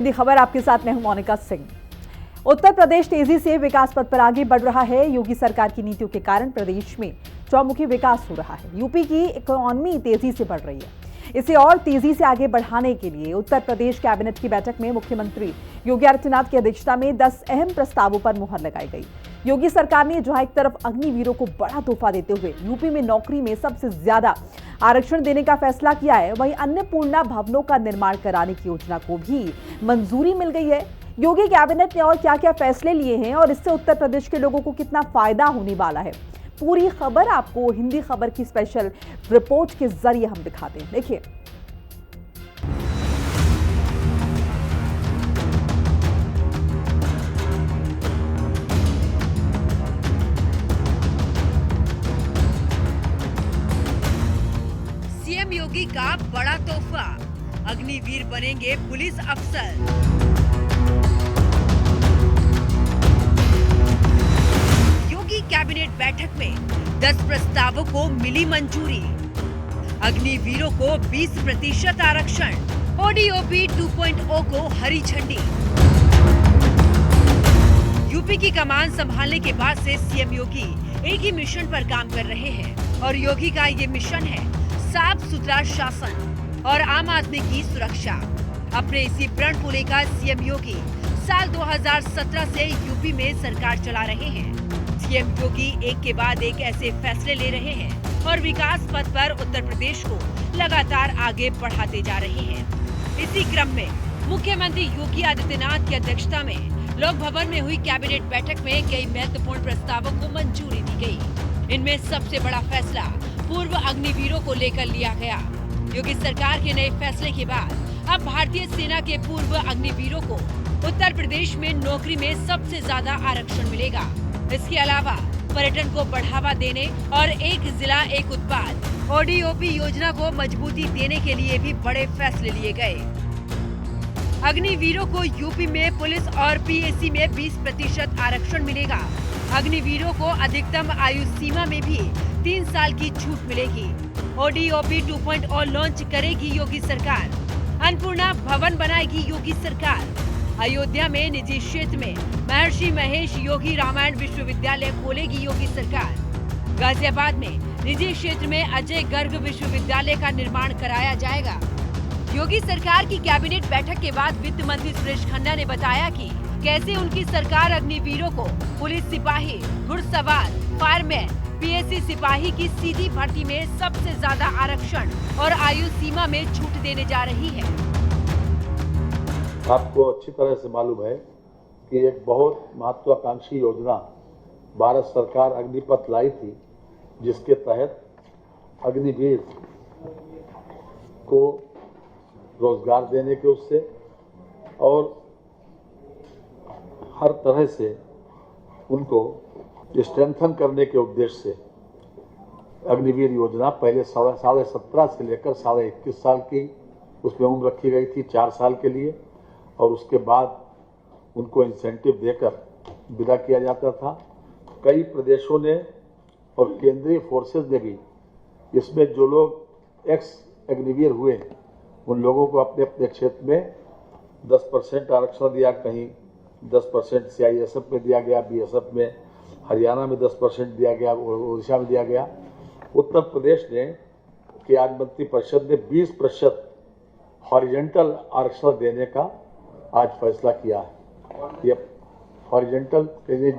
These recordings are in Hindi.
खबर आपके साथ मैं हूं मोनिका सिंह। उत्तर प्रदेश तेजी से विकास पथ पर आगे बढ़ रहा है। योगी सरकार की नीतियों के कारण प्रदेश में चौमुखी विकास हो रहा है। यूपी की इकोनॉमी तेजी से बढ़ रही है। इसे और तेजी से आगे बढ़ाने के लिए उत्तर प्रदेश कैबिनेट की बैठक में मुख्यमंत्री योगी आदित्यनाथ की अध्यक्षता में 10 अहम प्रस्तावों पर मुहर लगाई गई। योगी सरकार ने जहां एक तरफ अग्निवीरों को बड़ा तोहफा देते हुए यूपी में नौकरी में सबसे ज्यादा आरक्षण देने का फैसला किया है, वहीं अन्नपूर्णा भवनों का निर्माण कराने की योजना को भी मंजूरी मिल गई है। योगी कैबिनेट ने और क्या क्या फैसले लिए हैं और इससे उत्तर प्रदेश के लोगों को कितना फायदा होने वाला है, पूरी खबर आपको हिंदी खबर की स्पेशल रिपोर्ट के जरिए हम दिखाते हैं। देखिए, सीएम योगी का बड़ा तोहफा, अग्निवीर बनेंगे पुलिस अफसर। योगी कैबिनेट बैठक में 10 प्रस्तावों को मिली मंजूरी। अग्निवीरों को 20% आरक्षण, ओडीओपी 2.0 को हरी झंडी। यूपी की कमान संभालने के बाद से सीएम योगी एक ही मिशन पर काम कर रहे हैं और योगी का ये मिशन है साफ सुथरा शासन और आम आदमी की सुरक्षा। अपने इसी प्रण को लेकर सीएम योगी साल 2017 से यूपी में सरकार चला रहे हैं। सीएम योगी एक के बाद एक ऐसे फैसले ले रहे हैं और विकास पथ पर उत्तर प्रदेश को लगातार आगे बढ़ाते जा रहे हैं। इसी क्रम में मुख्यमंत्री योगी आदित्यनाथ की अध्यक्षता में लोक भवन में हुई कैबिनेट बैठक में कई महत्वपूर्ण प्रस्तावों को मंजूरी दी गई। इनमें सबसे बड़ा फैसला पूर्व अग्निवीरों को लेकर लिया गया। योगी सरकार के नए फैसले के बाद अब भारतीय सेना के पूर्व अग्निवीरों को उत्तर प्रदेश में नौकरी में सबसे ज्यादा आरक्षण मिलेगा। इसके अलावा पर्यटन को बढ़ावा देने और एक जिला एक उत्पाद ओडीओपी योजना को मजबूती देने के लिए भी बड़े फैसले लिए गए। अग्निवीरों को यूपी में पुलिस और पीएसी में 20% आरक्षण मिलेगा। अग्निवीरों को अधिकतम आयु सीमा में भी 3 साल की छूट मिलेगी। ओडीओपी 2.0 लॉन्च करेगी योगी सरकार। अन्नपूर्णा भवन बनाएगी योगी सरकार। अयोध्या में निजी क्षेत्र में महर्षि महेश योगी रामायण विश्वविद्यालय खोलेगी योगी सरकार। गाजियाबाद में निजी क्षेत्र में अजय गर्ग विश्वविद्यालय का निर्माण कराया जाएगा। योगी सरकार की कैबिनेट बैठक के बाद वित्त मंत्री सुरेश खन्ना ने बताया कि कैसे उनकी सरकार अग्निवीरों को पुलिस सिपाही, घुड़सवार, फायरमैन, पीएसी सिपाही की सीधी भर्ती में सबसे ज्यादा आरक्षण और आयु सीमा में छूट देने जा रही है। आपको अच्छी तरह से मालूम है कि एक बहुत महत्वाकांक्षी योजना भारत सरकार अग्निपथ लाई थी, जिसके तहत अग्निवीर को रोजगार देने के उससे और हर तरह से उनको स्ट्रेंथन करने के उद्देश्य से अग्निवीर योजना पहले 17.5 से लेकर 21.5 साल की उसमें उम्र रखी गई थी, 4 साल के लिए, और उसके बाद उनको इंसेंटिव देकर विदा किया जाता था। कई प्रदेशों ने और केंद्रीय फोर्सेस ने भी इसमें जो लोग एक्स अग्निवीर हुए उन लोगों को अपने अपने क्षेत्र में 10% आरक्षण दिया, कहीं 10% सीआईएसएफ में दिया गया, बीएसएफ में, हरियाणा में 10% दिया गया, उड़ीसा में दिया गया। उत्तर प्रदेश ने कि आज मंत्री परिषद ने 20% हॉरिजेंटल आरक्षण देने का आज फैसला किया है। ये हॉरिजेंटल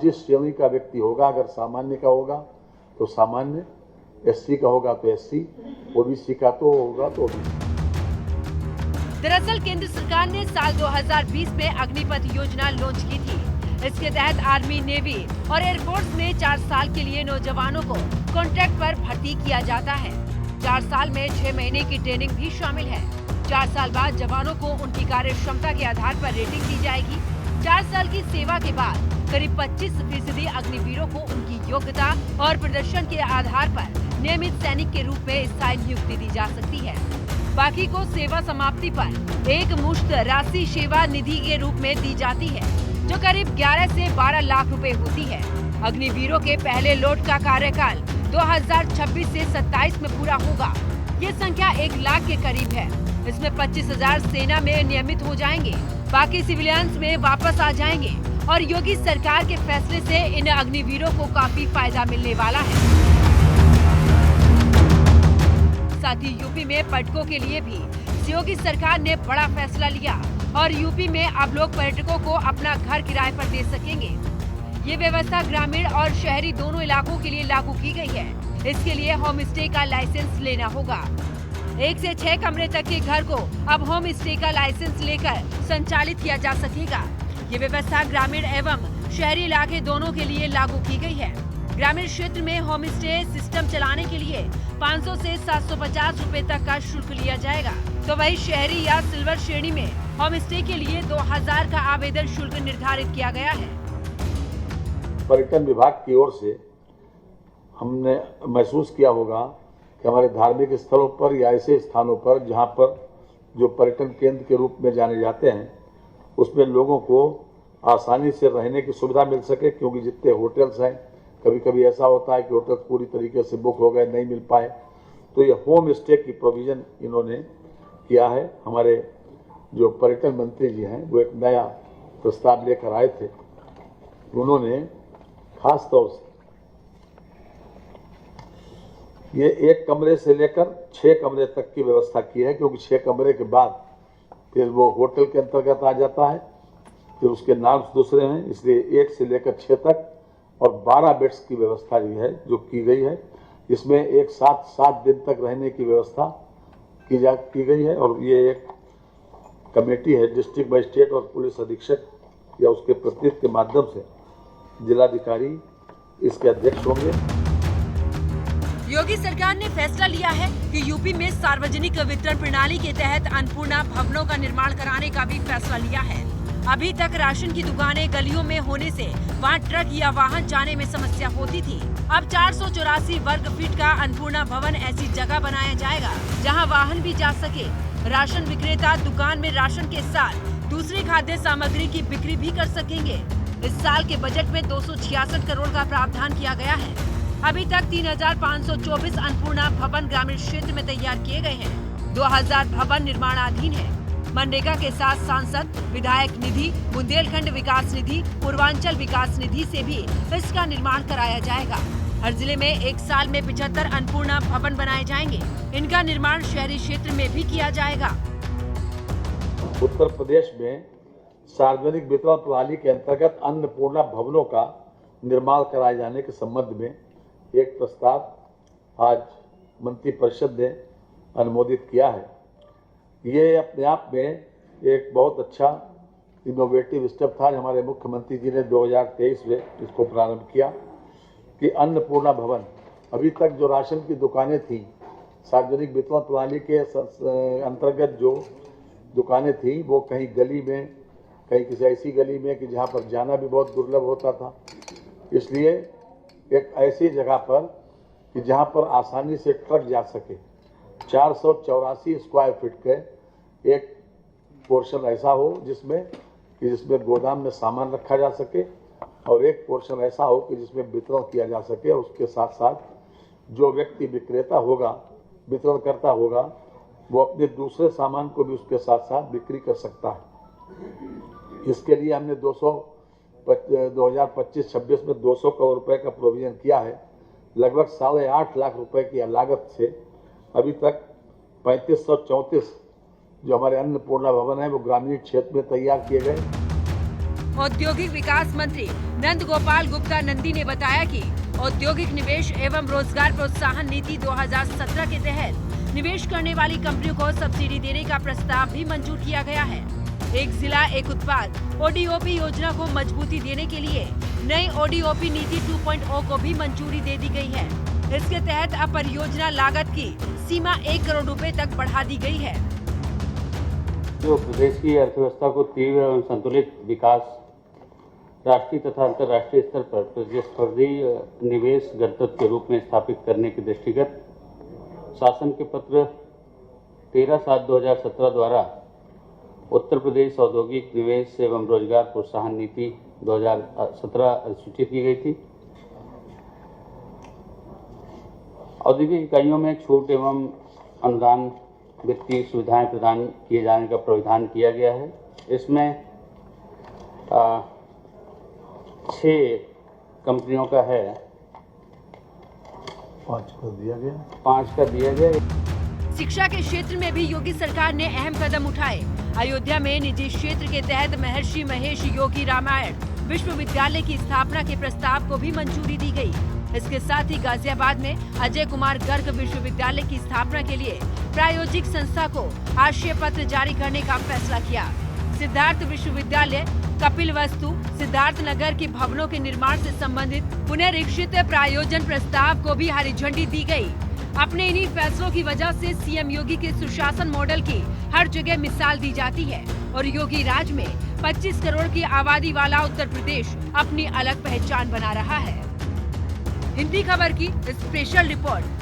जिस श्रेणी का व्यक्ति होगा, अगर सामान्य का होगा तो सामान्य, एससी का होगा तो एससी, ओबीसी का तो होगा तो ओबीसी। दरअसल केंद्र सरकार ने साल 2020 में अग्निपथ योजना लॉन्च की थी। इसके तहत आर्मी, नेवी और एयरफोर्स में 4 साल के लिए नौजवानों को कॉन्ट्रैक्ट पर भर्ती किया जाता है। 4 साल में 6 महीने की ट्रेनिंग भी शामिल है। 4 साल बाद जवानों को उनकी कार्य क्षमता के आधार पर रेटिंग दी जाएगी। 4 साल की सेवा के बाद करीब 25% अग्निवीरों को उनकी योग्यता और प्रदर्शन के आधार पर नियमित सैनिक के रूप में स्थायी नियुक्ति दी जा सकती है। बाकी को सेवा समाप्ति पर एक मुश्त राशि सेवा निधि के रूप में दी जाती है, जो करीब 11 से 12 लाख रुपए होती है। अग्निवीरों के पहले लोट का कार्यकाल 2026 से 27 में पूरा होगा। ये संख्या 1 लाख के करीब है। इसमें 25,000 सेना में नियमित हो जाएंगे। बाकी सिविलियंस में वापस आ जाएंगे और योगी सरकार के फैसले से इन अग्निवीरों को काफी फायदा मिलने वाला है। साथ ही यूपी में पर्यटकों के लिए भी योगी सरकार ने बड़ा फैसला लिया और यूपी में अब लोग पर्यटकों को अपना घर किराए पर दे सकेंगे। ये व्यवस्था ग्रामीण और शहरी दोनों इलाकों के लिए लागू की गई है। इसके लिए होम स्टे का लाइसेंस लेना होगा। 1 से 6 कमरे तक के घर को अब होम स्टे का लाइसेंस लेकर संचालित किया जा सकेगा। ये व्यवस्था ग्रामीण एवं शहरी इलाके दोनों के लिए लागू की गई है। ग्रामीण क्षेत्र में होम स्टे सिस्टम चलाने के लिए 500 से 750 रुपए तक का शुल्क लिया जाएगा, तो वही शहरी या सिल्वर श्रेणी में होम स्टे के लिए 2000 का आवेदन शुल्क निर्धारित किया गया है। पर्यटन विभाग की ओर से हमने महसूस किया होगा कि हमारे धार्मिक स्थलों पर या ऐसे स्थानों पर जहां पर जो पर्यटन केंद्र के रूप में जाने जाते हैं, उसमें लोगों को आसानी से रहने की सुविधा मिल सके, क्योंकि जितने होटल्स हैं, कभी कभी ऐसा होता है कि होटल पूरी तरीके से बुक हो गए, नहीं मिल पाए, तो ये होम स्टे की प्रोविज़न इन्होंने किया है। हमारे जो पर्यटन मंत्री जी हैं वो एक नया प्रस्ताव लेकर आए थे। उन्होंने खास तौर से ये 1 कमरे से लेकर 6 कमरे तक की व्यवस्था की है, क्योंकि 6 कमरे के बाद फिर वो होटल के अंतर्गत आ जाता है, फिर उसके नॉर्म्स दूसरे हैं, इसलिए 1 से लेकर 6 तक और 12 बेड्स की व्यवस्था जो की गई है। इसमें एक साथ 7 दिन तक रहने की व्यवस्था की गई है। और ये एक कमेटी है, डिस्ट्रिक्ट मजिस्ट्रेट और पुलिस अधीक्षक या उसके प्रतिनिधि के माध्यम से जिलाधिकारी इसके अध्यक्ष होंगे। योगी सरकार ने फैसला लिया है कि यूपी में सार्वजनिक वितरण प्रणाली के तहत अन्नपूर्णा भवनों का निर्माण कराने का भी फैसला लिया है। अभी तक राशन की दुकानें गलियों में होने से वहां ट्रक या वाहन जाने में समस्या होती थी। अब 484 वर्ग फीट का अन्नपूर्णा भवन ऐसी जगह बनाया जाएगा जहां वाहन भी जा सके। राशन विक्रेता दुकान में राशन के साथ दूसरी खाद्य सामग्री की बिक्री भी कर सकेंगे। इस साल के बजट में 266 करोड़ का प्रावधान किया गया है। अभी तक 3524 अन्नपूर्णा भवन ग्रामीण क्षेत्र में तैयार किए गए हैं। 2000 भवन निर्माणाधीन है। मनरेगा के साथ सांसद, विधायक निधि, बुंदेलखंड विकास निधि, पूर्वांचल विकास निधि से भी इसका निर्माण कराया जाएगा। हर जिले में 1 साल में 75 अन्नपूर्णा भवन बनाए जाएंगे। इनका निर्माण शहरी क्षेत्र में भी किया जाएगा। उत्तर प्रदेश में सार्वजनिक वितरण प्रणाली के अंतर्गत अन्नपूर्णा भवनों का निर्माण कराए जाने के संबंध में एक प्रस्ताव आज मंत्रिपरिषद ने अनुमोदित किया है। ये अपने आप में एक बहुत अच्छा इनोवेटिव स्टेप था। हमारे मुख्यमंत्री जी ने 2023 में इसको प्रारंभ किया कि अन्नपूर्णा भवन, अभी तक जो राशन की दुकानें थी, सार्वजनिक वितरण प्रणाली के अंतर्गत जो दुकानें थी, वो कहीं गली में, कहीं किसी ऐसी गली में कि जहाँ पर जाना भी बहुत दुर्लभ होता था। इसलिए एक ऐसी जगह पर कि जहाँ पर आसानी से ट्रक जा सके, 484 स्क्वायर फीट के एक पोर्शन ऐसा हो जिसमें गोदाम में सामान रखा जा सके, और एक पोर्शन ऐसा हो कि जिसमें वितरण किया जा सके। उसके साथ साथ जो व्यक्ति विक्रेता होगा, वितरण करता होगा, वो अपने दूसरे सामान को भी उसके साथ साथ बिक्री कर सकता है। इसके लिए हमने 2025-26 में 200 करोड़ रुपए का प्रोविजन किया है। लगभग 8.5 लाख रुपए की लागत से अभी तक 3534 जो हमारे अन्नपूर्णा भवन है वो ग्रामीण क्षेत्र में तैयार किए गए। औद्योगिक विकास मंत्री नंद गोपाल गुप्ता नंदी ने बताया कि औद्योगिक निवेश एवं रोजगार प्रोत्साहन नीति 2017 के तहत निवेश करने वाली कंपनियों को सब्सिडी देने का प्रस्ताव भी मंजूर किया गया है। एक जिला एक उत्पाद ODOP योजना को मजबूती देने के लिए नई ODOP नीति 2.0 को भी मंजूरी दे दी गई है। इसके तहत अब परियोजना लागत की सीमा 1 करोड़ रुपए तक बढ़ा दी गई है। जो प्रदेश की अर्थव्यवस्था को तीव्र एवं संतुलित विकास, राष्ट्रीय तथा अंतर्राष्ट्रीय स्तर पर प्रतिस्पर्धी निवेश गंतव्य के रूप में स्थापित करने के दृष्टिगत शासन के पत्र 13/7/2017 द्वारा उत्तर प्रदेश औद्योगिक निवेश एवं रोजगार प्रोत्साहन नीति 2017 अधिसूचित की गई थी। औद्योगिक इकाइयों में छूट एवं अनुदान वित्तीय सुविधाएं प्रदान किए जाने का प्रावधान किया गया है। इसमें 6 कंपनियों का है, 5 कर दिया गया। 5 का दिया गया। शिक्षा के क्षेत्र में भी योगी सरकार ने अहम कदम उठाए। अयोध्या में निजी क्षेत्र के तहत महर्षि महेश योगी रामायण विश्वविद्यालय की स्थापना के प्रस्ताव को भी मंजूरी दी गई। इसके साथ ही गाजियाबाद में अजय कुमार गर्ग विश्वविद्यालय की स्थापना के लिए प्रायोजिक संस्था को आशय पत्र जारी करने का फैसला किया। सिद्धार्थ विश्वविद्यालय, कपिलवस्तु, सिद्धार्थ नगर के भवनों के निर्माण से संबंधित पुनरीक्षित प्रायोजन प्रस्ताव को भी हरी झंडी दी गई। अपने इन्हीं फैसलों की वजह से सीएम योगी के सुशासन मॉडल की हर जगह मिसाल दी जाती है और योगी राज में 25 करोड़ की आबादी वाला उत्तर प्रदेश अपनी अलग पहचान बना रहा है। हिंदी खबर की स्पेशल रिपोर्ट।